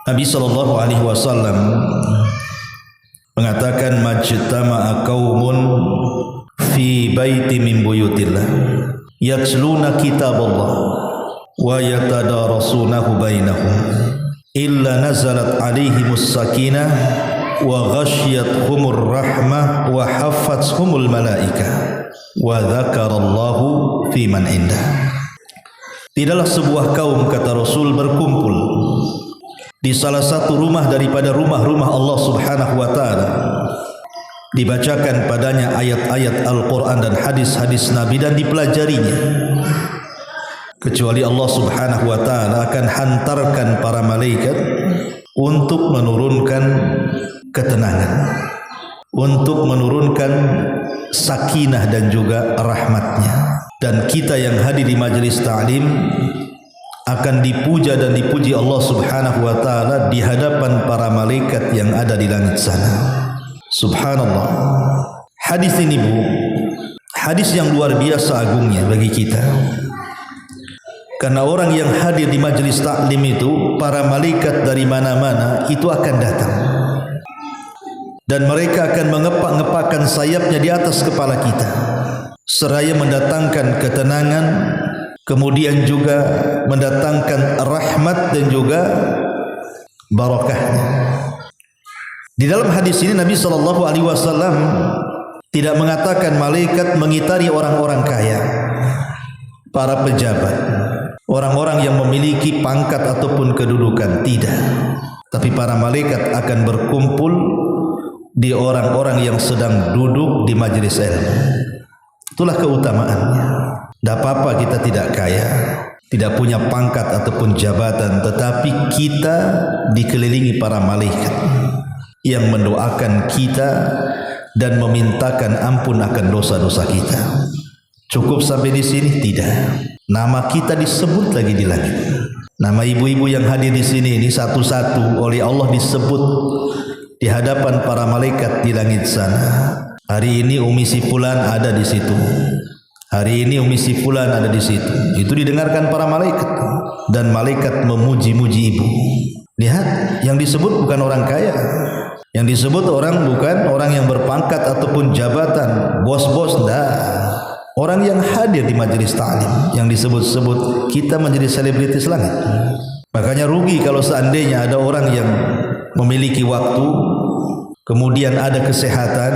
Nabi sallallahu alaihi wasallam mengatakan majtama'a qaumun fi baiti min buyutillah yatluna kitaballah wa yatadarasunahu bainahum illa nazalat alaihimus sakinah wa ghashiyatuhumur rahmah wa haffathumul malaikah wa dzakarallahu fi man indah. Tidaklah sebuah kaum, kata Rasul, berkumpul di salah satu rumah daripada rumah-rumah Allah Subhanahu wa taala, dibacakan padanya ayat-ayat Al-Qur'an dan hadis-hadis Nabi dan dipelajarinya, kecuali Allah Subhanahu wa taala akan hantarkan para malaikat untuk menurunkan ketenangan, untuk menurunkan sakinah dan juga rahmatnya. Dan kita yang hadir di majelis ta'lim akan dipuja dan dipuji Allah Subhanahu wa taala di hadapan para malaikat yang ada di langit sana. Subhanallah. Hadis ini, Bu, hadis yang luar biasa agungnya bagi kita. Karena orang yang hadir di majelis taklim itu, para malaikat dari mana-mana itu akan datang. Dan mereka akan mengepak-ngepakkan sayapnya di atas kepala kita, seraya mendatangkan ketenangan, kemudian juga mendatangkan rahmat dan juga barakahnya. Di dalam hadis ini Nabi sallallahu alaihi wasallam tidak mengatakan malaikat mengitari orang-orang kaya, para pejabat, orang-orang yang memiliki pangkat ataupun kedudukan, tidak. Tapi para malaikat akan berkumpul di orang-orang yang sedang duduk di majelis ilmu. Itulah keutamaannya. Tidak apa-apa kita tidak kaya, tidak punya pangkat ataupun jabatan, tetapi kita dikelilingi para malaikat yang mendoakan kita dan memintakan ampun akan dosa-dosa kita. Cukup sampai di sini? Tidak. Nama kita disebut lagi di langit. Nama ibu-ibu yang hadir di sini ini satu-satu oleh Allah disebut di hadapan para malaikat di langit sana. Hari ini Umi si fulan ada di situ. Hari ini Umi si fulan ada di situ. Itu didengarkan para malaikat dan malaikat memuji-muji ibu. Lihat, yang disebut bukan orang kaya. Yang disebut bukan orang yang berpangkat ataupun jabatan, bos-bos, enggak. Orang yang hadir di majelis ta'lim yang disebut-sebut, kita menjadi selebritis langit. Makanya rugi kalau seandainya ada orang yang memiliki waktu, kemudian ada kesehatan,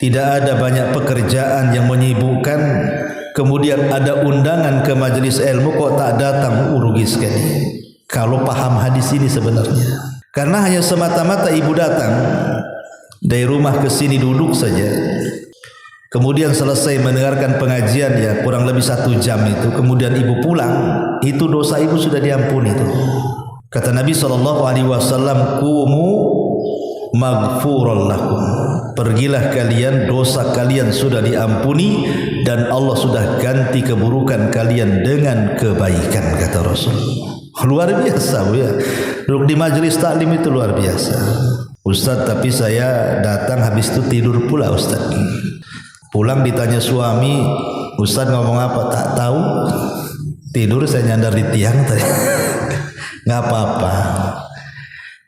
tidak ada banyak pekerjaan yang menyibukkan, kemudian ada undangan ke majelis ilmu kok tak datang, rugi sekali. Kalau paham hadis ini sebenarnya, karena hanya semata-mata ibu datang dari rumah ke sini duduk saja, kemudian selesai mendengarkan pengajian ya kurang lebih 1 jam itu, kemudian ibu pulang, itu dosa ibu sudah diampuni itu. Kata Nabi SAW, kumu maghfuran lakum, pergilah kalian, dosa kalian sudah diampuni dan Allah sudah ganti keburukan kalian dengan kebaikan, kata Rasul. Luar biasa, ya. Duduk di majelis taklim itu luar biasa. Ustaz, tapi saya datang habis itu tidur pula, Ustaz. Pulang ditanya suami, Ustaz ngomong apa? Tak tahu. Tidur, saya nyandar di tiang tadi. Nggak apa-apa.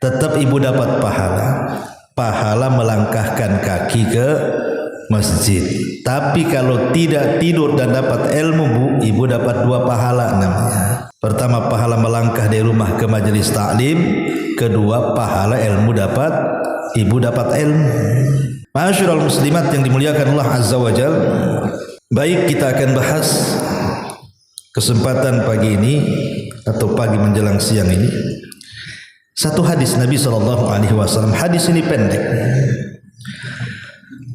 Tetap ibu dapat pahala melangkahkan kaki ke masjid. Tapi kalau tidak tidur dan dapat ilmu, Bu, ibu dapat 2 pahala namanya. Pertama, pahala melangkah dari rumah ke majelis taklim. Kedua, pahala ilmu ibu dapat ilmu. Ma'asyiral muslimat yang dimuliakan Allah Azza wa Jalla, baik, kita akan bahas kesempatan pagi ini atau pagi menjelang siang ini satu hadis Nabi SAW. Hadis ini pendek,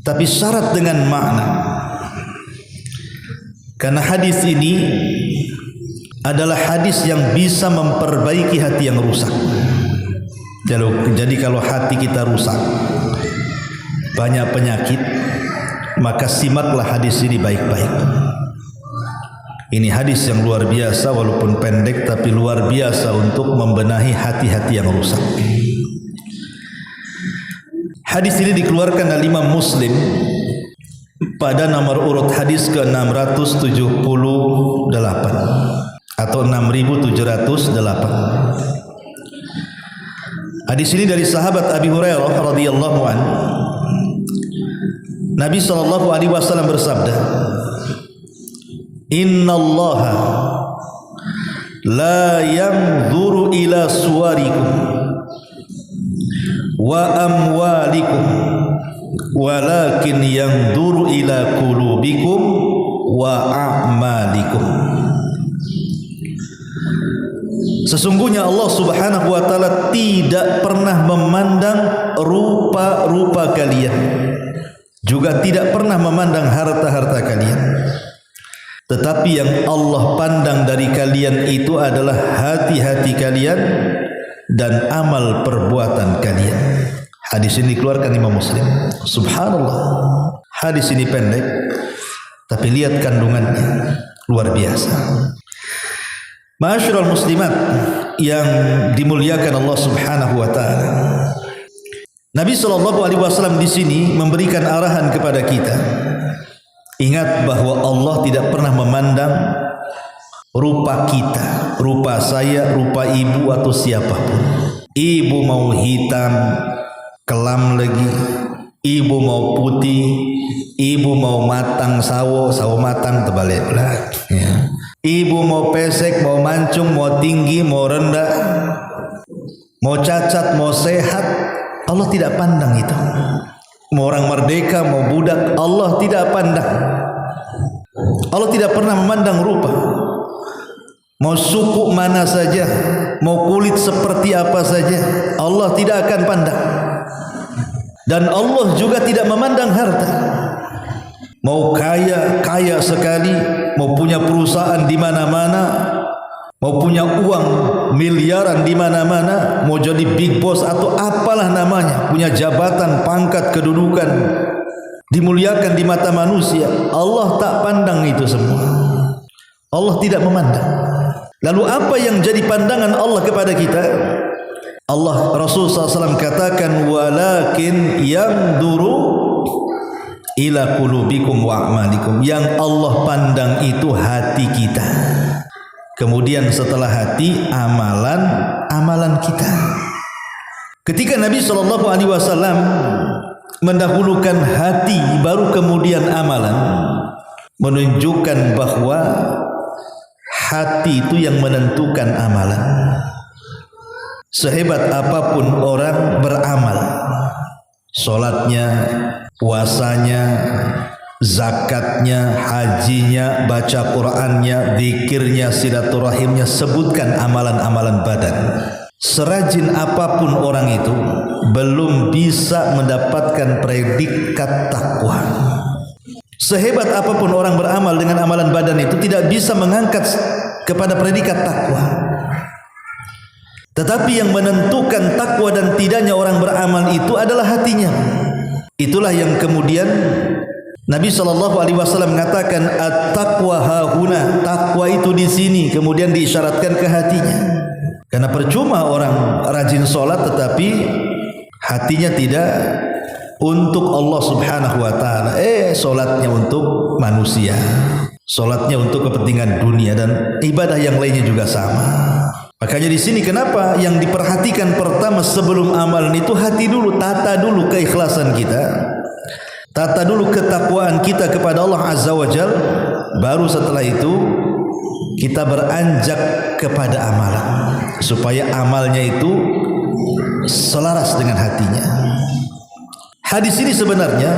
tapi syarat dengan makna. Karena hadis ini adalah hadis yang bisa memperbaiki hati yang rusak. Jadi kalau hati kita rusak, banyak penyakit, maka simaklah hadis ini baik-baik. Ini hadis yang luar biasa, walaupun pendek tapi luar biasa untuk membenahi hati-hati yang rusak. Hadis ini dikeluarkan oleh Imam Muslim pada nomor urut hadis ke-678 atau 6708. Hadis ini dari sahabat Abi Hurairah radhiyallahu anhu. Nabi sallallahu alaihi wasallam bersabda, "Innallaha la yanzuru ila suwarikum wa amwalikum walakin yanzuru ila qulubikum wa a'malikum." Sesungguhnya Allah Subhanahu wa taala tidak pernah memandang rupa-rupa kalian, juga tidak pernah memandang harta-harta kalian. Tetapi yang Allah pandang dari kalian itu adalah hati-hati kalian dan amal perbuatan kalian. Hadis ini dikeluarkan Imam Muslim. Subhanallah. Hadis ini pendek, tapi lihat kandungannya luar biasa. Ma'asyiral muslimat yang dimuliakan Allah Subhanahu wa taala. Nabi sallallahu alaihi wasallam di sini memberikan arahan kepada kita. Ingat bahwa Allah tidak pernah memandang rupa kita, rupa saya, rupa ibu atau siapapun. Ibu mau hitam, kelam lagi, ibu mau putih, ibu mau matang sawo matang terbalik lah. Ya. Ibu mau pesek, mau mancung, mau tinggi, mau rendah, mau cacat, mau sehat, Allah tidak pandang itu. Mau orang merdeka, mau budak, Allah tidak pandang. Allah tidak pernah memandang rupa. Mau suku mana saja, mau kulit seperti apa saja, Allah tidak akan pandang. Dan Allah juga tidak memandang harta. Mau kaya sekali, mau punya perusahaan di mana-mana, mau punya uang miliaran di mana-mana, mau jadi big boss atau apalah namanya, punya jabatan, pangkat, kedudukan, dimuliakan di mata manusia, Allah tak pandang itu semua. Allah tidak memandang. Lalu apa yang jadi pandangan Allah kepada kita? Allah Rasul SAW katakan, walakin yanzuru ila qulubikum wa a'malikum. Yang Allah pandang itu hati kita. Kemudian setelah hati, amalan kita. Ketika Nabi SAW mendahulukan hati baru kemudian amalan, menunjukkan bahwa hati itu yang menentukan amalan. Sehebat apapun orang beramal, sholatnya, puasanya, zakatnya, hajinya, baca Qur'annya, zikirnya, silaturahimnya, sebutkan amalan-amalan badan. Serajin apapun orang itu belum bisa mendapatkan predikat takwa. Sehebat apapun orang beramal dengan amalan badan itu tidak bisa mengangkat kepada predikat takwa. Tetapi yang menentukan takwa dan tidaknya orang beramal itu adalah hatinya. Itulah yang kemudian Nabi SAW mengatakan at-taqwa hahuna, takwa itu di sini, kemudian diisyaratkan ke hatinya. Karena percuma orang rajin sholat tetapi hatinya tidak untuk Allah Subhanahu wa taala. Sholatnya untuk manusia, sholatnya untuk kepentingan dunia, dan ibadah yang lainnya juga sama. Makanya di sini kenapa yang diperhatikan pertama sebelum amalan itu hati dulu, tata dulu keikhlasan kita, tata dulu ketakwaan kita kepada Allah Azza wa Jal, baru setelah itu kita beranjak kepada amalan, supaya amalnya itu selaras dengan hatinya. Hadis ini sebenarnya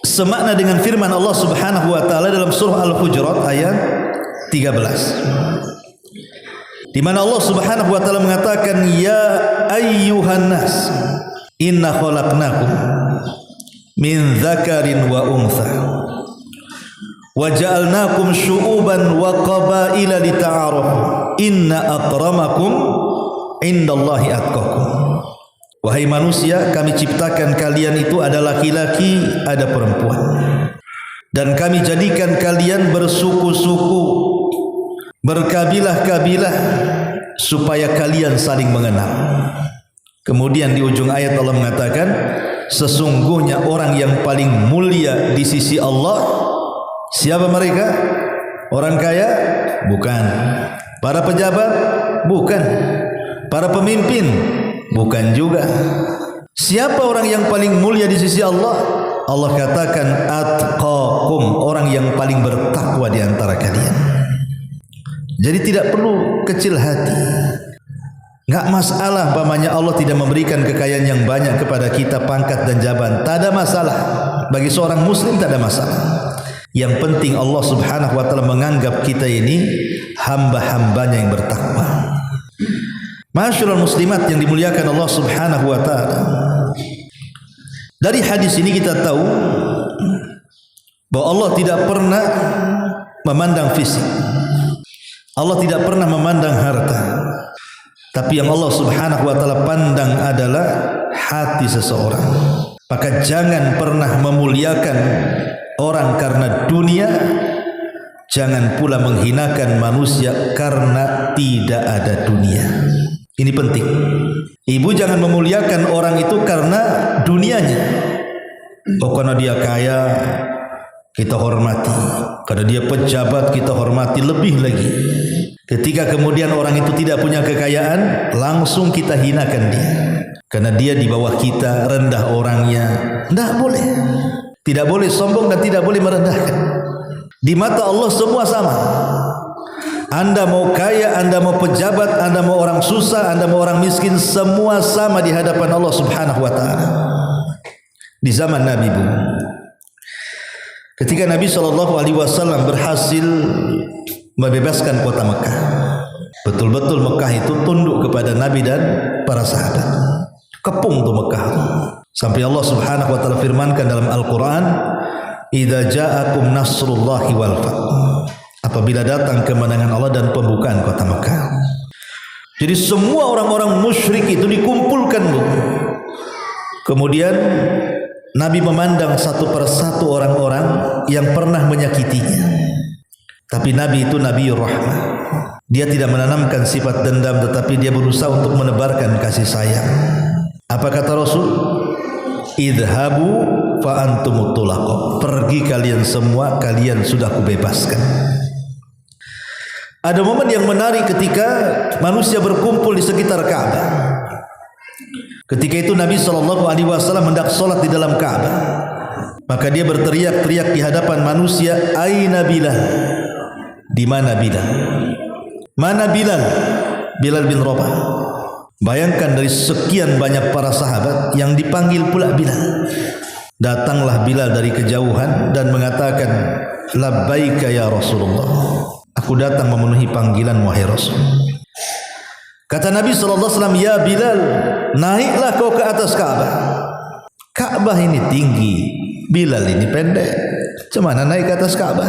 semakna dengan firman Allah Subhanahu wa taala dalam surah Al-Hujurat ayat 13. Di mana Allah Subhanahu wa taala mengatakan, ya ayyuhan nas inna khalaqnakum min dzakarin wa untha wa ja'alnakum syu'uban wa qabaila lita'arafu inna akramakum indallahi atqakum. Wahai manusia, kami ciptakan kalian itu ada laki-laki, ada perempuan, dan kami jadikan kalian bersuku-suku, berkabilah-kabilah, supaya kalian saling mengenal. Kemudian di ujung ayat Allah mengatakan, sesungguhnya orang yang paling mulia di sisi Allah, siapa mereka? Orang kaya? Bukan. Para pejabat? Bukan. Para pemimpin? Bukan juga. Siapa orang yang paling mulia di sisi Allah? Allah katakan atqakum, orang yang paling bertakwa di antara kalian. Jadi tidak perlu kecil hati. Enggak masalah umpamanya Allah tidak memberikan kekayaan yang banyak kepada kita, pangkat dan jabatan, tak ada masalah. Bagi seorang muslim tak ada masalah. Yang penting Allah Subhanahu wa taala menganggap kita ini hamba-hambanya yang bertakwa. Masyaallah muslimat yang dimuliakan Allah Subhanahu wa taala. Dari hadis ini kita tahu bahwa Allah tidak pernah memandang fisik. Allah tidak pernah memandang harta. Tapi yang Allah Subhanahu wa taala pandang adalah hati seseorang. Maka jangan pernah memuliakan orang karena dunia, jangan pula menghinakan manusia karena tidak ada dunia. Ini penting. Ibu jangan memuliakan orang itu karena dunianya. Oh, karena dia kaya kita hormati, karena dia pejabat kita hormati lebih lagi. Ketika kemudian orang itu tidak punya kekayaan, langsung kita hinakan dia. Karena dia di bawah kita, rendah orangnya. Tidak boleh. Tidak boleh sombong dan tidak boleh merendahkan. Di mata Allah semua sama. Anda mau kaya, Anda mau pejabat, Anda mau orang susah, Anda mau orang miskin, semua sama di hadapan Allah Subhanahu wa taala. Di zaman Nabi, Bu, ketika Nabi SAW berhasil membebaskan kota Mekah, betul-betul Mekah itu tunduk kepada Nabi dan para sahabat. Kepung tuh Mekah. Sampai Allah Subhanahu wa taala firmankan dalam Al-Qur'an, "Idza ja'akum nasrullahi wal fath." Apabila datang kemenangan Allah dan pembukaan kota Mekah. Jadi semua orang-orang musyrik itu dikumpulkan, Bu. Kemudian Nabi memandang satu persatu orang-orang yang pernah menyakitinya. Tapi Nabi itu Nabi Rahmah. Dia tidak menanamkan sifat dendam, tetapi dia berusaha untuk menebarkan kasih sayang. Apa kata Rasul? Idhabu fa antumut tulaqah. Pergi kalian semua, kalian sudah kubebaskan. Ada momen yang menarik ketika manusia berkumpul di sekitar Ka'bah. Ketika itu Nabi SAW hendak sholat di dalam Ka'bah. Maka dia berteriak-teriak di hadapan manusia, "Aina Bilal?" Di mana Bilal? Mana Bilal? Bilal bin Rabah. Bayangkan dari sekian banyak para sahabat yang dipanggil pula Bilal. Datanglah Bilal dari kejauhan dan mengatakan, "Labbaika ya Rasulullah." Aku datang memenuhi panggilan wahai Rasul. Kata Nabi SAW, "Ya Bilal, naiklah kau ke atas Ka'bah." Ka'bah ini tinggi, Bilal ini pendek. Cemana naik ke atas Ka'bah?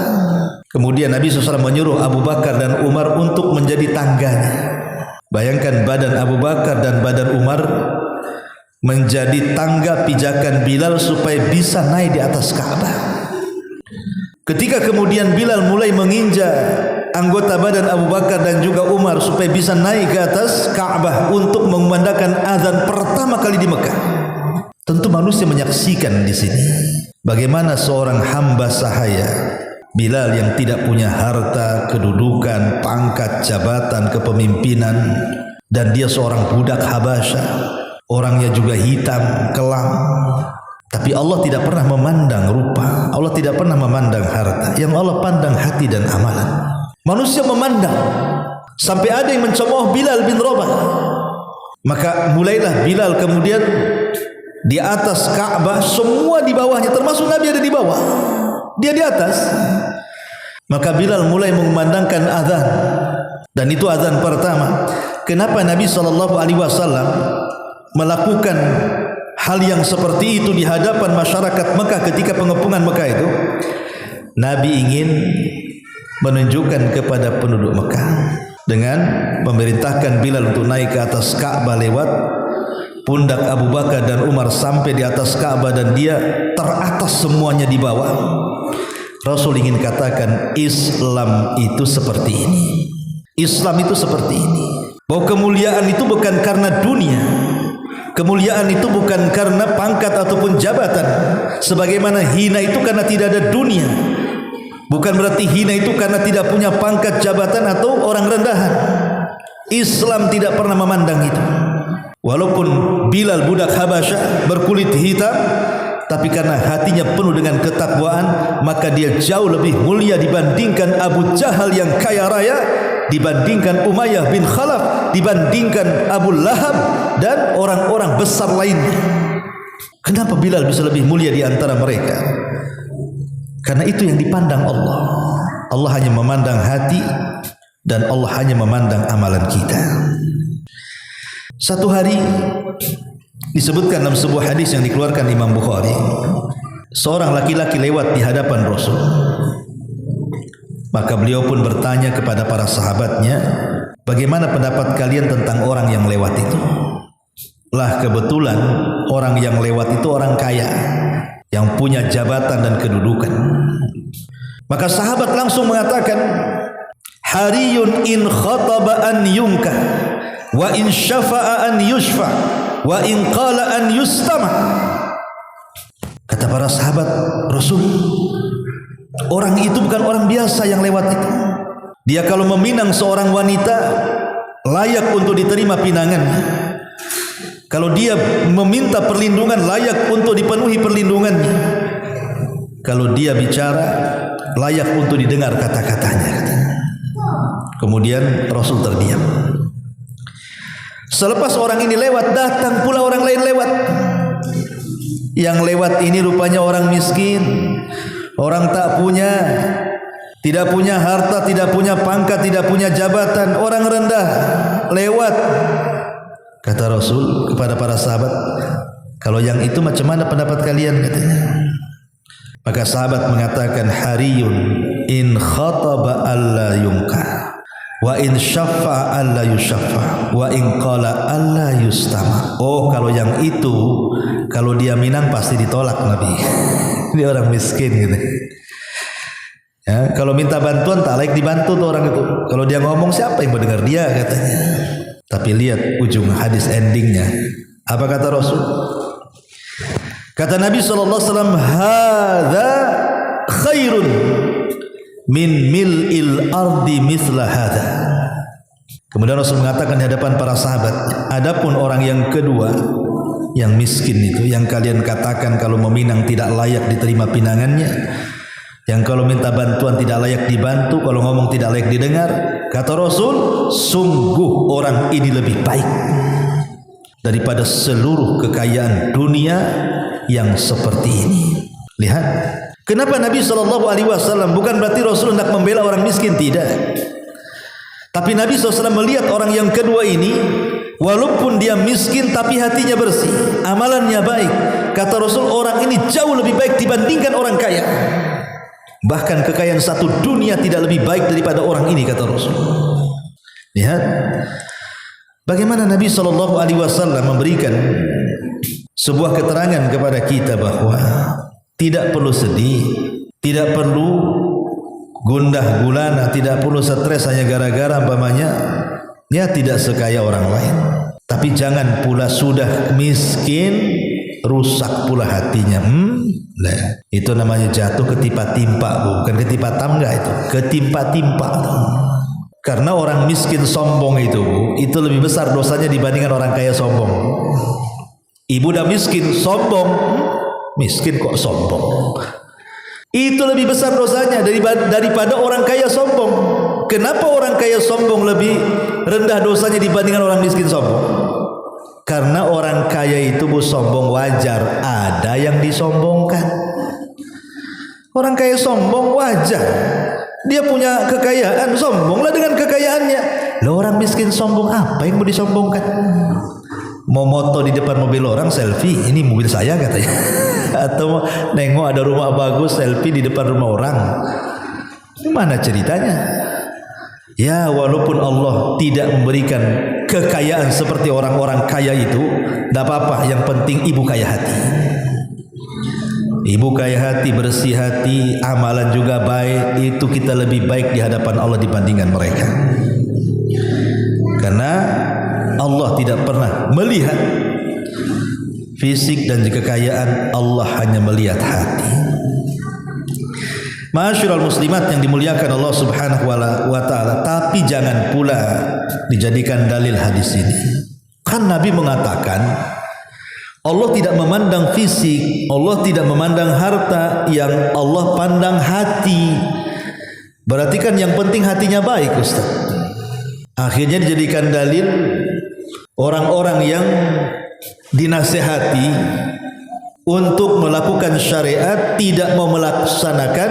Kemudian Nabi SAW menyuruh Abu Bakar dan Umar untuk menjadi tangganya. Bayangkan badan Abu Bakar dan badan Umar menjadi tangga pijakan Bilal supaya bisa naik di atas Ka'bah. Ketika kemudian Bilal mulai menginjak anggota badan Abu Bakar dan juga Umar supaya bisa naik ke atas Ka'bah untuk mengumandangkan azan pertama kali di Mekah. Tentu manusia menyaksikan di sini bagaimana seorang hamba sahaya Bilal yang tidak punya harta, kedudukan, pangkat, jabatan, kepemimpinan, dan dia seorang budak Habasyah, orangnya juga hitam, kelam. Tapi Allah tidak pernah memandang rupa, Allah tidak pernah memandang harta. Yang Allah pandang hati dan amalan. Manusia memandang sampai ada yang mencemooh Bilal bin Rabah. Maka mulailah Bilal kemudian di atas Ka'bah, semua di bawahnya, termasuk Nabi ada di bawah, dia di atas. Maka Bilal mulai mengumandangkan azan, dan itu azan pertama. Kenapa Nabi SAW melakukan hal yang seperti itu di hadapan masyarakat Mekah ketika pengepungan Mekah itu? Nabi ingin menunjukkan kepada penduduk Mekah dengan memerintahkan Bilal untuk naik ke atas Ka'bah lewat pundak Abu Bakar dan Umar sampai di atas Ka'bah, dan dia teratas semuanya di bawah. Rasul ingin katakan Islam itu seperti ini. Islam itu seperti ini. Bahwa kemuliaan itu bukan karena dunia, Kemuliaan itu bukan karena pangkat ataupun jabatan. Sebagaimana hina itu karena tidak ada dunia. Bukan berarti hina itu karena tidak punya pangkat, jabatan atau orang rendahan. Islam tidak pernah memandang itu. Walaupun Bilal budak Habasyah berkulit hitam, tapi karena hatinya penuh dengan ketakwaan, maka dia jauh lebih mulia dibandingkan Abu Jahal yang kaya raya, dibandingkan Umayyah bin Khalaf, dibandingkan Abu Lahab dan orang-orang besar lainnya. Kenapa Bilal bisa lebih mulia di antara mereka? Karena itu yang dipandang Allah. Allah hanya memandang hati dan Allah hanya memandang amalan kita. Satu hari disebutkan dalam sebuah hadis yang dikeluarkan Imam Bukhari, seorang laki-laki lewat di hadapan Rasul. Maka beliau pun bertanya kepada para sahabatnya, bagaimana pendapat kalian tentang orang yang lewat itu? Lah kebetulan orang yang lewat itu orang kaya, yang punya jabatan dan kedudukan. Maka sahabat langsung mengatakan, hariyun in khataba an yunka, wa in syafa'a an yushfa, wa in qala an yustama. Kata para sahabat Rasul, orang itu bukan orang biasa yang lewat itu. Dia kalau meminang seorang wanita layak untuk diterima pinangannya. Kalau dia meminta perlindungan layak untuk dipenuhi perlindungannya. Kalau dia bicara layak untuk didengar kata-katanya. Kemudian Rasul terdiam. Selepas orang ini lewat, datang pula orang lain lewat. Yang lewat ini rupanya orang miskin, orang tak punya, tidak punya harta, tidak punya pangkat, tidak punya jabatan, orang rendah lewat. Kata Rasul kepada para sahabat, kalau yang itu macam mana pendapat kalian? Katanya. Maka sahabat mengatakan, hariyun in khataba alla yunka, wa in syaffa alla yushaffa, wa in qala alla yustama. Oh, kalau yang itu, kalau dia minang pasti ditolak Nabi. Dia orang miskin gitu. Ya, kalau minta bantuan tak layak dibantu tuh orang itu. Kalau dia ngomong siapa yang mendengar dia katanya. Tapi lihat ujung hadis endingnya. Apa kata Rasul? Kata Nabi SAW, hadza khairun min mil'il ardi mithla hadza. Kemudian Rasul mengatakan di hadapan para sahabat, adapun orang yang kedua, yang miskin itu, yang kalian katakan kalau meminang tidak layak diterima pinangannya, yang kalau minta bantuan tidak layak dibantu, kalau ngomong tidak layak didengar, kata Rasul, sungguh orang ini lebih baik daripada seluruh kekayaan dunia yang seperti ini. Lihat, kenapa Nabi SAW, bukan berarti Rasul hendak membela orang miskin, tidak. Tapi Nabi SAW melihat orang yang kedua ini, walaupun dia miskin tapi hatinya bersih, amalannya baik. Kata Rasul, orang ini jauh lebih baik dibandingkan orang kaya. Bahkan kekayaan satu dunia tidak lebih baik daripada orang ini, kata Rasul. Lihat bagaimana Nabi SAW memberikan sebuah keterangan kepada kita bahwa tidak perlu sedih, tidak perlu gundah gulana, tidak perlu stres hanya gara-gara umpamanya ya tidak sekaya orang lain. Tapi jangan pula sudah miskin rusak pula hatinya. Nah, itu namanya jatuh ketimpa-timpa, bukan ketimpa-tangga, itu ketimpa-timpa. Karena orang miskin sombong itu lebih besar dosanya dibandingkan orang kaya sombong. Ibu dah miskin sombong, miskin kok sombong, itu lebih besar dosanya daripada orang kaya sombong. Kenapa orang kaya sombong lebih rendah dosanya dibandingkan orang miskin sombong? Karena orang kaya itu sombong wajar, ada yang disombongkan. Orang kaya sombong wajar, dia punya kekayaan, sombonglah dengan kekayaannya. Loh, orang miskin sombong, apa yang mau disombongkan? Mau moto di depan mobil orang, selfie, ini mobil saya katanya. Atau nengok ada rumah bagus, selfie di depan rumah orang. Mana ceritanya? Ya, walaupun Allah tidak memberikan kekayaan seperti orang-orang kaya itu, tidak apa-apa, yang penting ibu kaya hati. Ibu kaya hati, bersih hati, amalan juga baik, itu kita lebih baik di hadapan Allah dibandingkan mereka. Karena Allah tidak pernah melihat fisik dan kekayaan, Allah hanya melihat hati. Ma'asyiral muslimat yang dimuliakan Allah Subhanahu wa taala, tapi jangan pula dijadikan dalil hadis ini. Kan Nabi mengatakan Allah tidak memandang fisik, Allah tidak memandang harta, yang Allah pandang hati. Berarti kan yang penting hatinya baik, Ustaz. Akhirnya dijadikan dalil orang-orang yang dinasihati untuk melakukan syariat tidak mau melaksanakan,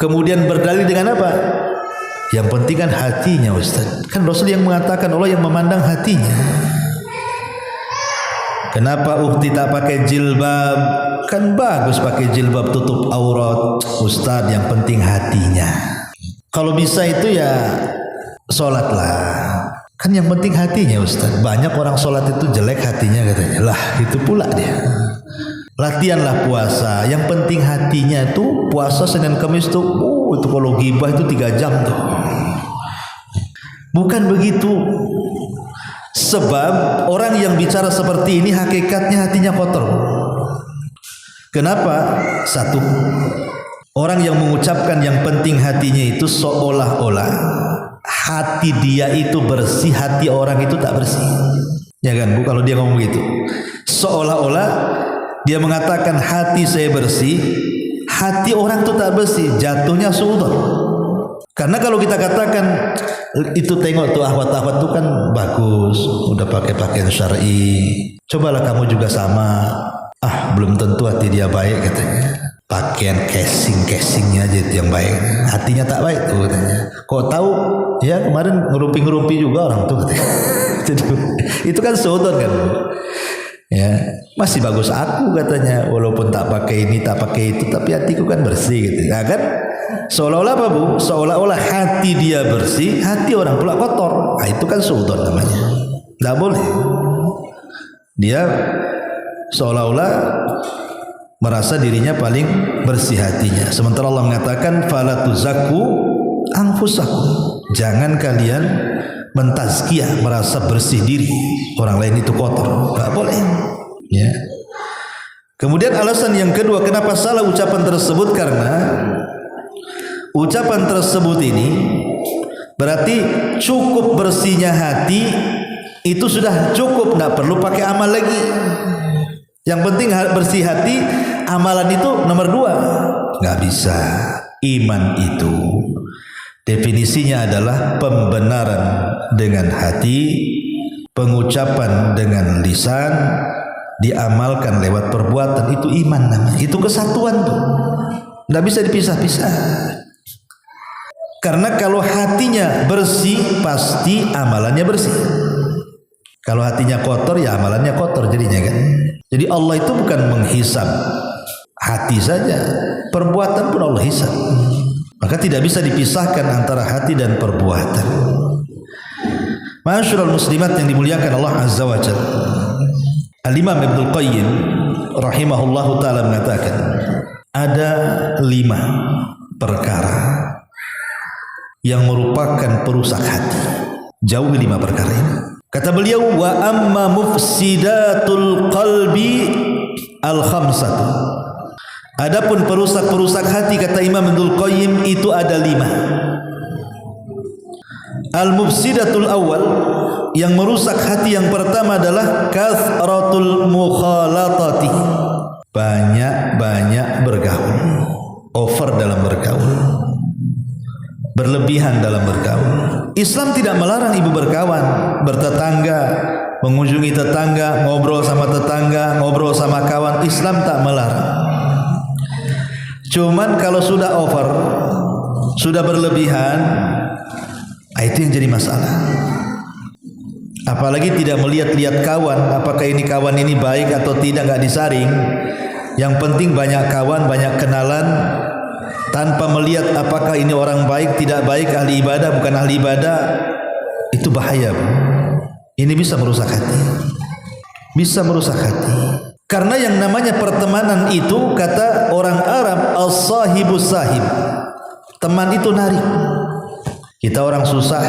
kemudian berdalil dengan apa? Yang penting kan hatinya, Ustaz. Kan Rasul yang mengatakan Allah yang memandang hatinya. Kenapa ukti tak pakai jilbab? Kan bagus pakai jilbab tutup aurat, Ustaz, yang penting hatinya. Kalau bisa itu ya sholatlah. Kan yang penting hatinya, Ustaz. Banyak orang sholat itu jelek hatinya katanya. Lah itu pula dia. Latihanlah puasa. Yang penting hatinya itu puasa Senin Kamis tuh. Itu kalau ghibah itu 3 jam tuh. Bukan begitu. Sebab orang yang bicara seperti ini hakikatnya hatinya kotor. Kenapa? Satu, orang yang mengucapkan yang penting hatinya itu seolah-olah hati dia itu bersih, hati orang itu tak bersih. Ya kan Bu, kalau dia ngomong gitu, seolah-olah dia mengatakan hati saya bersih, hati orang itu tak bersih, jatuhnya suudon. Karena kalau kita katakan itu tengok tuh ahwat-ahwat tuh kan bagus, udah pakai pakaian syar'i, cobalah kamu juga sama. Belum tentu hati dia baik katanya. Pakaian casingnya aja itu yang baik, hatinya tak baik tuh katanya. Kok tahu? Ya kemarin ngerumpi juga orang tuh katanya. Jadi itu kan suudon kan. Ya, masih bagus aku katanya, walaupun tak pakai ini tak pakai itu, tapi hatiku kan bersih gitu. Nah kan seolah-olah apa Bu? Seolah-olah hati dia bersih, hati orang pula kotor. Nah, itu kan suudon namanya. Tidak boleh. Dia seolah-olah merasa dirinya paling bersih hatinya. Sementara Allah mengatakan fala tuzakku anfusakum. Jangan kalian mentazkiyah, merasa bersih diri, orang lain itu kotor. Enggak boleh. Ya. Kemudian alasan yang kedua kenapa salah ucapan tersebut, karena ucapan tersebut ini berarti cukup bersihnya hati itu sudah cukup, enggak perlu pakai amal lagi. Yang penting bersih hati, amalan itu nomor 2. Enggak bisa. Iman itu definisinya adalah pembenaran dengan hati, pengucapan dengan lisan, diamalkan lewat perbuatan. Itu iman namanya. Itu kesatuan tuh. Nggak bisa dipisah-pisah. Karena kalau hatinya bersih, pasti amalannya bersih. Kalau hatinya kotor, ya amalannya kotor jadinya kan. Jadi Allah itu bukan menghisab hati saja, perbuatan pun Allah hisab. Maka tidak bisa dipisahkan antara hati dan perbuatan. Ma'asyiral muslimat yang dimuliakan Allah Azza wa Jalla. Al-Imam Ibnu Qayyim rahimahullahu taala mengatakan ada 5 perkara yang merupakan perusak hati. Jauhi 5 perkara ini. Kata beliau, wa amma mufsidatul qalbi al-khamsatu. Adapun perusak-perusak hati, kata Imam Ibnu Qayyim, itu ada 5. Al-mufsidatul awal, yang merusak hati yang pertama adalah kathratul mukhalatati. Banyak-banyak bergaul. Over dalam bergaul. Berlebihan dalam bergaul. Islam tidak melarang ibu berkawan, bertetangga, mengunjungi tetangga, ngobrol sama tetangga, ngobrol sama kawan. Islam tak melarang. Cuman kalau sudah over, sudah berlebihan, itu yang jadi masalah. Apalagi tidak melihat-lihat kawan, apakah ini kawan ini baik atau tidak, nggak disaring. Yang penting banyak kawan, banyak kenalan, tanpa melihat apakah ini orang baik, tidak baik, ahli ibadah, bukan ahli ibadah. Itu bahaya. Ini bisa merusak hati. Bisa merusak hati. Karena yang namanya pertemanan itu, kata orang Arab, as-sahibu sahib. Teman itu narik. Kita orang susah,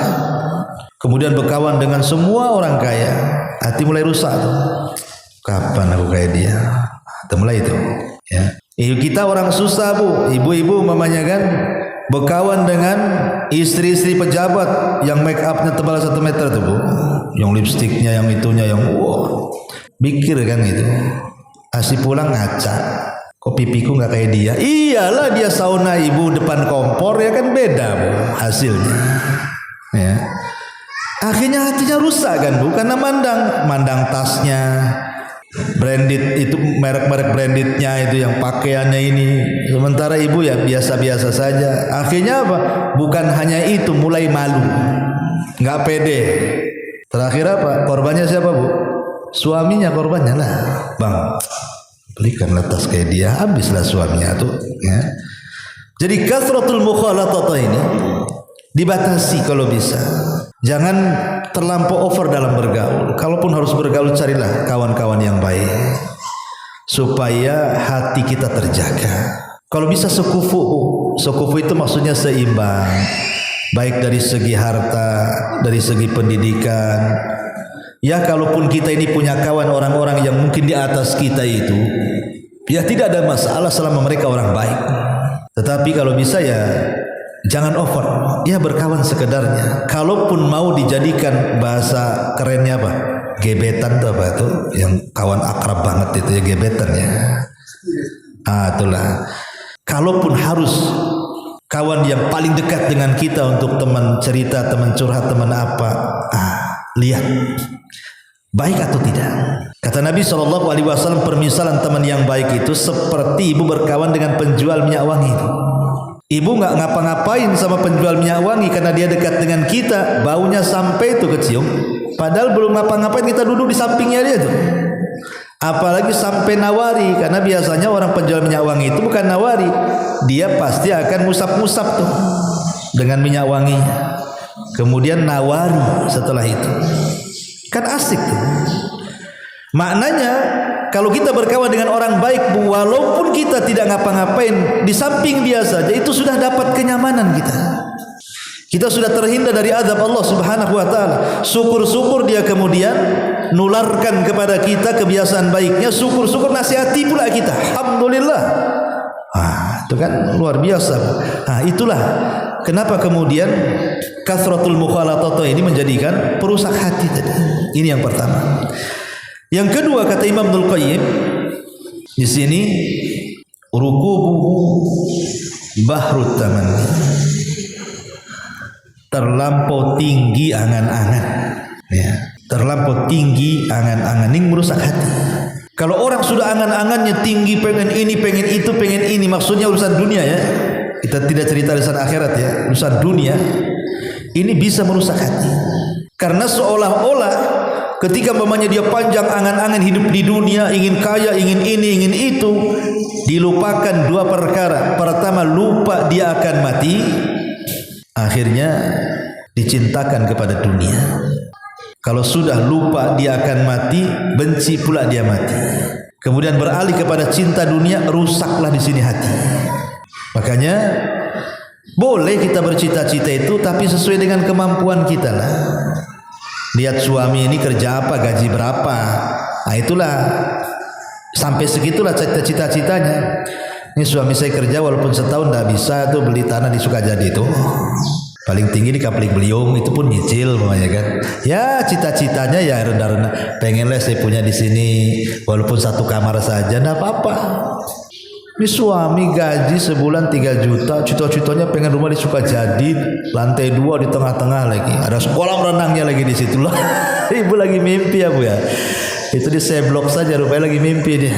kemudian berkawan dengan semua orang kaya, hati mulai rusak. Kapan aku kayak dia? Mulai itu. Ya. Kita orang susah bu, ibu-ibu mamanya kan berkawan dengan istri-istri pejabat yang make upnya tebal 1 meter tuh bu, yang lipstiknya, yang itunya, yang wow, pikir kan gitu. Asih pulang ngaca, kok pipiku nggak kayak dia? Iyalah dia sauna ibu depan kompor ya kan beda bu hasilnya. Ya. Akhirnya hatinya rusak kan bu, karena mandang tasnya branded, itu merek-merek brandednya itu, yang pakaiannya ini, sementara ibu ya biasa-biasa saja. Akhirnya apa? Bukan hanya itu, mulai malu, nggak pede. Terakhir apa? Korbannya siapa bu? Suaminya korbannya lah. Bang, belikanlah tas kayak dia, habislah suaminya tuh. Ya. Jadi kasratul mukhalatah ini dibatasi kalau bisa. Jangan terlampau over dalam bergaul. Kalaupun harus bergaul, carilah kawan-kawan yang baik supaya hati kita terjaga. Kalau bisa sekufu itu maksudnya seimbang, baik dari segi harta, dari segi pendidikan. Ya kalaupun kita ini punya kawan orang-orang yang mungkin di atas kita itu, ya tidak ada masalah selama mereka orang baik. Tetapi kalau bisa ya jangan over, ya berkawan sekedarnya. Kalaupun mau dijadikan bahasa kerennya apa? Gebetan tuh apa tuh? Yang kawan akrab banget itu ya gebetan ya. Itulah. Kalaupun harus kawan yang paling dekat dengan kita untuk teman cerita, teman curhat, teman apa? Lihat baik atau tidak. Kata Nabi SAW, permisalan teman yang baik itu seperti ibu berkawan dengan penjual minyak wangi itu. Ibu nggak ngapa-ngapain sama penjual minyak wangi karena dia dekat dengan kita, baunya sampai itu kecium. Padahal belum ngapa-ngapain, kita duduk di sampingnya dia tuh. Apalagi sampai nawari, karena biasanya orang penjual minyak wangi itu bukan nawari, dia pasti akan musap-musap tuh dengan minyak wangi. Kemudian nawari setelah itu. Kan asik tuh. Maknanya kalau kita berkawan dengan orang baik, walaupun kita tidak ngapa-ngapain, di samping dia saja itu sudah dapat kenyamanan kita. Kita sudah terhindar dari azab Allah Subhanahu wa taala. Syukur-syukur dia kemudian nularkan kepada kita kebiasaan baiknya, syukur-syukur nasihati pula kita. Alhamdulillah. Itu kan luar biasa. Itulah kenapa kemudian kasratul mukhalatah ini menjadikan perusak hati tadi. Ini yang pertama. Yang kedua kata Imam Ibnul Qayyim di sini, rukubuhu bahrut tamanni, terlampau tinggi angan-angan, ya, terlampau tinggi angan-angan ini merusak hati. Kalau orang sudah angan-angannya tinggi, pengen ini, pengen itu, pengen ini, maksudnya urusan dunia ya. Kita tidak cerita urusan akhirat ya, urusan dunia. Ini bisa merusak hati. Karena seolah-olah ketika mamanya dia panjang angan-angan hidup di dunia, ingin kaya, ingin ini, ingin itu, dilupakan 2 perkara. Pertama, lupa dia akan mati. Akhirnya dicintakan kepada dunia. Kalau sudah lupa dia akan mati, benci pula dia mati. Kemudian beralih kepada cinta dunia, rusaklah di sini hati. Makanya boleh kita bercita-cita itu, tapi sesuai dengan kemampuan kita lah. Lihat suami ini kerja apa, gaji berapa. Itulah sampai segitulah cita-citanya. Ini suami saya kerja walaupun setahun tidak bisa tuh beli tanah di Sukajadi itu. Paling tinggi di Kapling Beliung, itu pun nyicil namanya kan. Ya cita-citanya ya rendah-rendah. Pengenlah saya punya di sini walaupun 1 kamar saja, tidak apa-apa. Ini suami gaji sebulan 3 juta, cita-citanya pengen rumah di Sukajadi, lantai 2 di tengah-tengah lagi, ada kolam renangnya lagi di situ lah. Ibu lagi mimpi ya bu ya. Itu di seblok saja, rupanya lagi mimpi dia.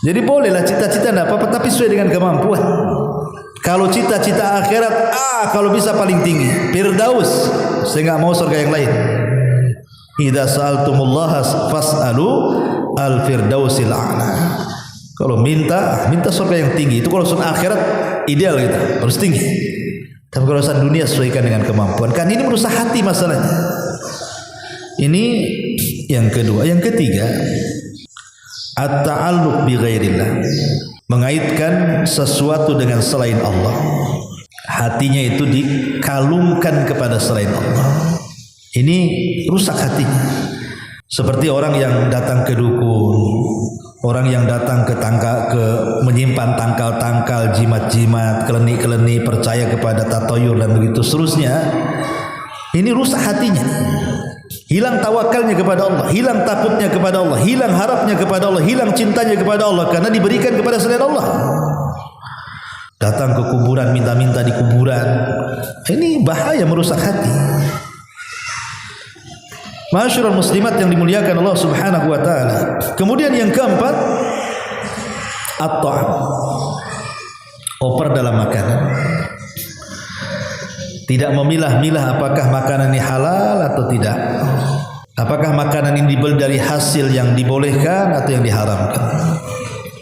Jadi bolehlah cita-cita tidak apa-apa, tapi sesuai dengan kemampuan. Kalau cita-cita akhirat, kalau bisa paling tinggi, Firdaus. Saya nggak mau surga yang lain. Idza sa'altumullaha fas'alu al-firdausil a'la. Kalau minta surga yang tinggi. Itu kalau urusan akhirat ideal kita, harus tinggi. Tapi kalau urusan dunia sesuaikan dengan kemampuan. Kan ini merusak hati masalahnya. Ini yang kedua. Yang ketiga, at-ta'alluq bi ghairillah. Mengaitkan sesuatu dengan selain Allah. Hatinya itu dikalungkan kepada selain Allah. Ini rusak hatinya. Seperti orang yang datang ke dukun, orang yang datang ke menyimpan tangkal-tangkal, jimat-jimat, keleni-keleni, percaya kepada tatayur dan begitu seterusnya. Ini rusak hatinya. Hilang tawakalnya kepada Allah, hilang takutnya kepada Allah, hilang harapnya kepada Allah, hilang cintanya kepada Allah karena diberikan kepada selain Allah. Datang ke kuburan, minta-minta di kuburan. Ini bahaya, merusak hati. Ma'asyiral muslimat yang dimuliakan Allah Subhanahu wa taala. Kemudian yang keempat, at-ta'am. Oper dalam makanan. Tidak memilah-milah apakah makanan ini halal atau tidak. Apakah makanan ini dibeli dari hasil yang dibolehkan atau yang diharamkan.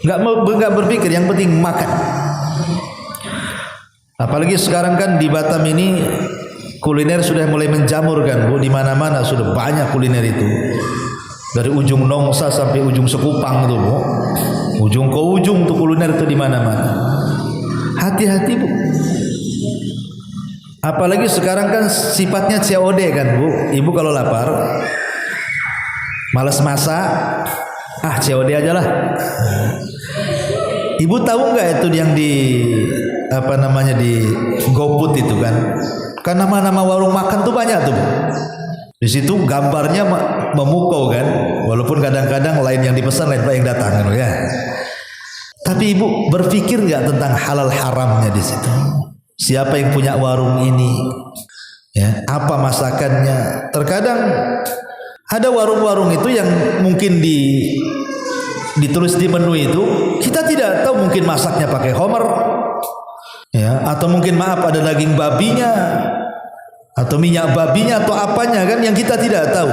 Enggak berpikir, yang penting makan. Apalagi sekarang kan di Batam ini kuliner sudah mulai menjamur kan, Bu. Di mana-mana sudah banyak kuliner itu. Dari ujung Nongsa sampai ujung Sekupang itu, Bu. Ujung ke ujung tuh kuliner itu di mana-mana. Hati-hati, Bu. Apalagi sekarang kan sifatnya COD kan, Bu. Ibu kalau lapar, malas masak, COD aja lah. Ibu tahu nggak itu yang di di GoFood itu kan? Kan nama-nama warung makan tuh banyak tuh, Bu. Di situ gambarnya memukau kan, walaupun kadang-kadang lain yang dipesan, lain yang datang kan, ya. Tapi Ibu berpikir nggak tentang halal haramnya di situ? Siapa yang punya warung ini? Ya, apa masakannya? Terkadang ada warung-warung itu yang mungkin ditulis di menu itu, kita tidak tahu, mungkin masaknya pakai homer, ya, atau mungkin ada daging babinya, atau minyak babinya, atau apanya kan, yang kita tidak tahu.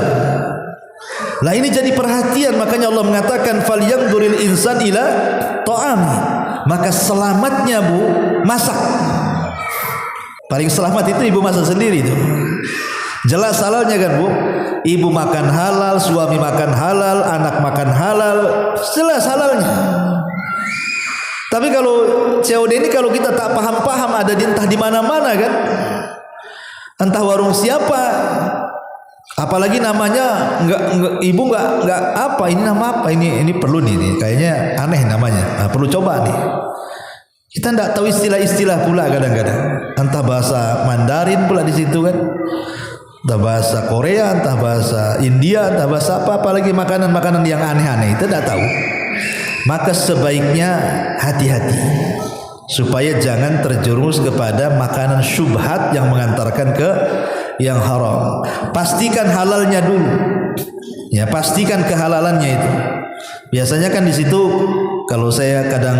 Nah ini jadi perhatian, makanya Allah mengatakan falyanzuril insan ila ta'ami. Maka selamatnya, Bu, masak. Paling selamat itu ibu masak sendiri itu. Jelas halalnya kan, Bu. Ibu makan halal, suami makan halal, anak makan halal, jelas halalnya. Tapi kalau COD ini, kalau kita tak paham-paham, ada entah di mana-mana kan, entah warung siapa, apalagi namanya ibu nggak apa, ini nama apa, ini perlu nih, kayaknya aneh namanya, perlu coba nih. Kita tidak tahu istilah-istilah pula kadang-kadang, entah bahasa Mandarin pula di situ kan, entah bahasa Korea, entah bahasa India, entah bahasa apa, apalagi makanan-makanan yang aneh-aneh itu tidak tahu. Maka sebaiknya hati-hati supaya jangan terjerumus kepada makanan syubhat yang mengantarkan ke yang haram. Pastikan halalnya dulu, ya, pastikan kehalalannya itu. Biasanya kan di situ kalau saya kadang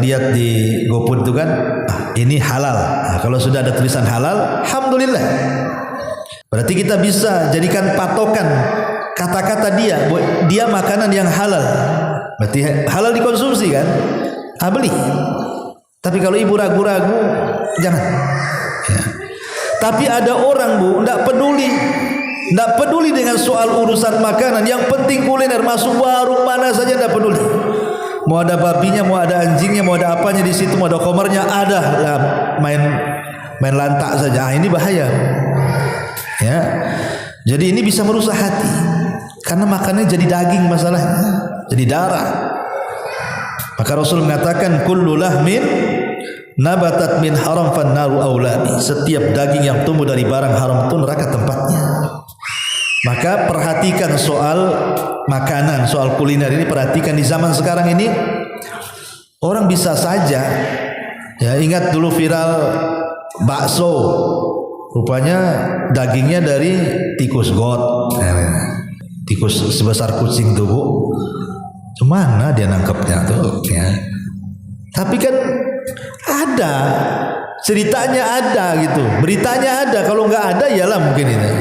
lihat di GoFood itu kan, ini halal. Kalau sudah ada tulisan halal, alhamdulillah. Berarti kita bisa jadikan patokan kata-kata dia makanan yang halal. Berarti halal dikonsumsi kan? Beli. Tapi kalau ibu ragu-ragu, jangan. Ya. Tapi ada orang, Bu, tidak peduli dengan soal urusan makanan. Yang penting kuliner, masuk warung mana saja tidak peduli. Mau ada babinya, mau ada anjingnya, mau ada apanya di situ, mau ada komernya, ada lah, main lantak saja. Ini bahaya. Ya. Jadi ini bisa merusak hati. Karena makannya jadi daging masalahnya, jadi darah. Maka Rasul mengatakan kullu lahmin nabatat min haram fan naru aulani. Setiap daging yang tumbuh dari barang haram itu neraka tempatnya. Maka perhatikan soal makanan, soal kuliner ini, perhatikan di zaman sekarang ini orang bisa saja, ya, ingat dulu viral bakso, rupanya dagingnya dari tikus got, tikus sebesar kucing tuh, Bu. Mana dia nangkepnya tuh, ya. Tapi kan ada ceritanya, ada gitu, beritanya ada. Kalau nggak ada, yalah mungkin ini.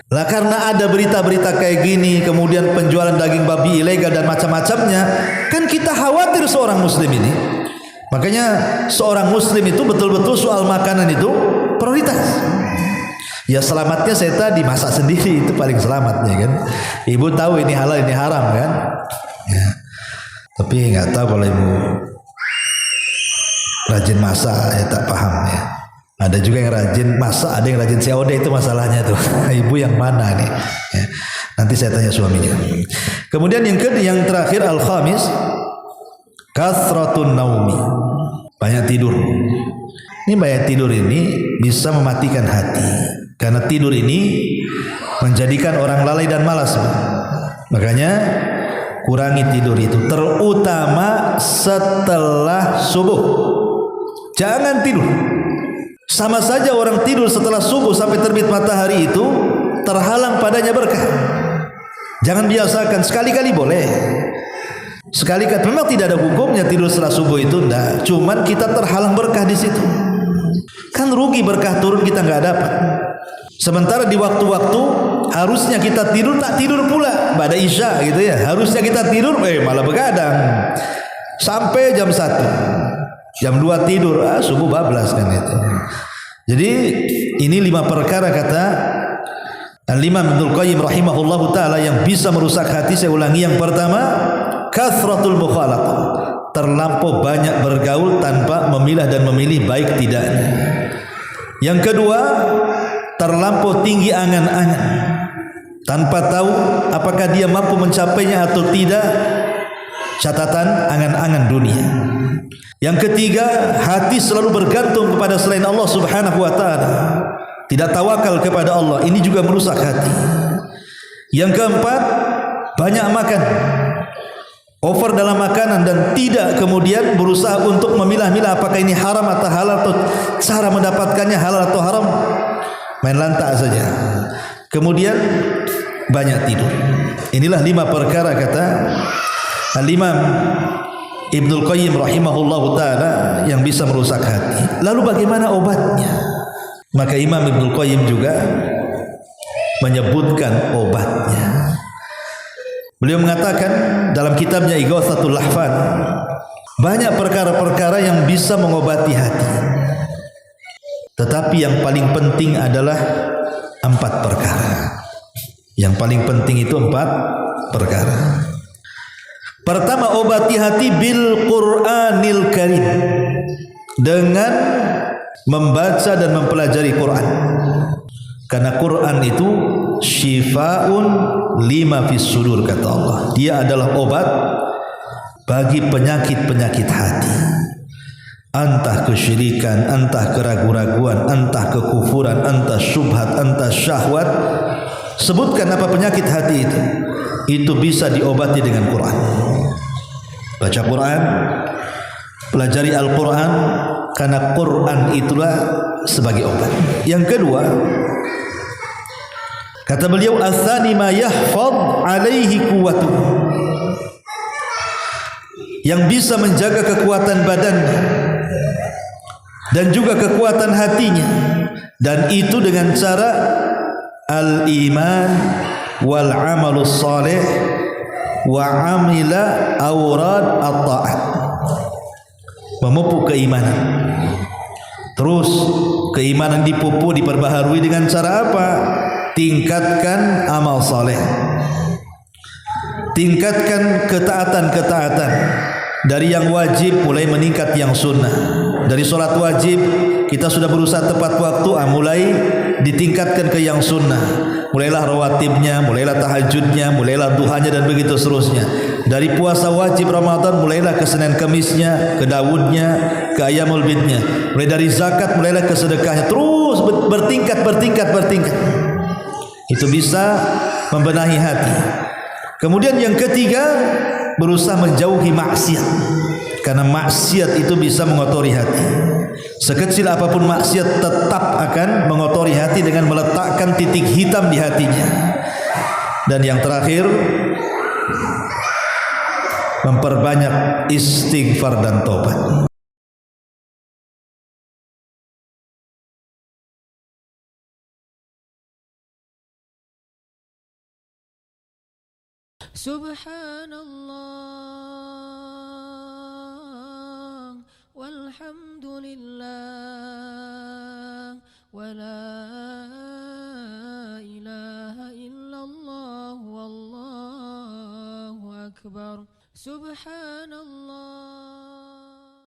Lah karena ada berita-berita kayak gini, kemudian penjualan daging babi ilegal dan macam-macamnya, kan kita khawatir seorang muslim ini. Makanya seorang muslim itu betul-betul soal makanan itu prioritas. Ya selamatnya saya tadi masak sendiri, itu paling selamatnya kan. Ibu tahu ini halal, ini haram kan. Ya. Tapi nggak tahu kalau ibu rajin masak, ya tak paham ya. Ada juga yang rajin masak, ada yang rajin COD, itu masalahnya tuh. Ibu yang mana nih? Ya. Nanti saya tanya suaminya. Kemudian yang terakhir al-khamis, kathratun naumi. Banyak tidur. Ini banyak tidur ini bisa mematikan hati. Karena tidur ini menjadikan orang lalai dan malas. Makanya kurangi tidur itu, terutama setelah subuh. Jangan tidur. Sama saja orang tidur setelah subuh sampai terbit matahari itu terhalang padanya berkah. Jangan biasakan, sekali-kali boleh. Sekali-kali memang tidak ada hukumnya tidur setelah subuh itu, enggak. Cuman kita terhalang berkah di situ. Kan rugi berkah turun kita nggak dapat. Sementara di waktu-waktu harusnya kita tidur, tak tidur pula pada isya gitu ya. Harusnya kita tidur, malah begadang sampai jam 1, jam 2 tidur, subuh bablas kan itu. Jadi ini 5 perkara kata Al-Imam Ibnul Qayyim rahimahullahu ta'ala yang bisa merusak hati. Saya ulangi, yang pertama, kathratul mukhalatah, terlampau banyak bergaul tanpa memilah dan memilih baik tidaknya. Yang kedua, terlampau tinggi angan-angan tanpa tahu apakah dia mampu mencapainya atau tidak. Catatan angan-angan dunia. Yang ketiga, hati selalu bergantung kepada selain Allah Subhanahu wa ta'ala, tidak tawakal kepada Allah. Ini juga merusak hati. Yang keempat, banyak makan, over dalam makanan, dan tidak kemudian berusaha untuk memilah-milah apakah ini haram atau halal, atau cara mendapatkannya halal atau haram. Main lantak saja. Kemudian banyak tidur. Inilah 5 perkara kata Al-Imam Ibnul Qayyim rahimahullahu ta'ala yang bisa merusak hati. Lalu bagaimana obatnya? Maka Imam Ibnul Qayyim juga menyebutkan obatnya. Beliau mengatakan dalam kitabnya Ighatsatul Lahfan, banyak perkara-perkara yang bisa mengobati hati. Tetapi yang paling penting adalah 4 perkara. Yang paling penting itu 4 perkara. Pertama, obati hati bil Qur'anil Karim, dengan membaca dan mempelajari Quran. Karena Quran itu syifaun lima fis sudur, kata Allah. Dia adalah obat bagi penyakit-penyakit hati. Entah kesyirikan, entah keraguan-raguan, entah kekufuran, entah syubhat, entah syahwat. Sebutkan apa penyakit hati itu. Itu bisa diobati dengan Quran. Baca Quran, pelajari Al-Quran, karena Quran itulah sebagai obat. Yang kedua, kata beliau, asani ma yahfad alaihi quwwatuh, yang bisa menjaga kekuatan badannya dan juga kekuatan hatinya, dan itu dengan cara al-iman wal amalus salih wa amila awrad at-ta'at, memupuk keimanan. Terus keimanan dipupuk, diperbaharui dengan cara apa? Tingkatkan amal saleh, tingkatkan ketaatan-ketaatan. Dari yang wajib mulai meningkat yang sunnah. Dari sholat wajib kita sudah berusaha tepat waktu, mulai ditingkatkan ke yang sunnah. Mulailah rawatibnya, mulailah tahajudnya, mulailah duhanya, dan begitu seterusnya. Dari puasa wajib Ramadan mulailah ke Senin Kemisnya, ke Daudnya, ke Ayyamul Bidnya. Mulai dari zakat mulailah ke sedekahnya. Terus bertingkat. Itu bisa membenahi hati. Kemudian yang ketiga, berusaha menjauhi maksiat, karena maksiat itu bisa mengotori hati. Sekecil apapun maksiat tetap akan mengotori hati dengan meletakkan titik hitam di hatinya. Dan yang terakhir, memperbanyak istighfar dan tobat. Subhanallah walhamdulillah wa la ilaha illallah wallahu akbar. Subhanallah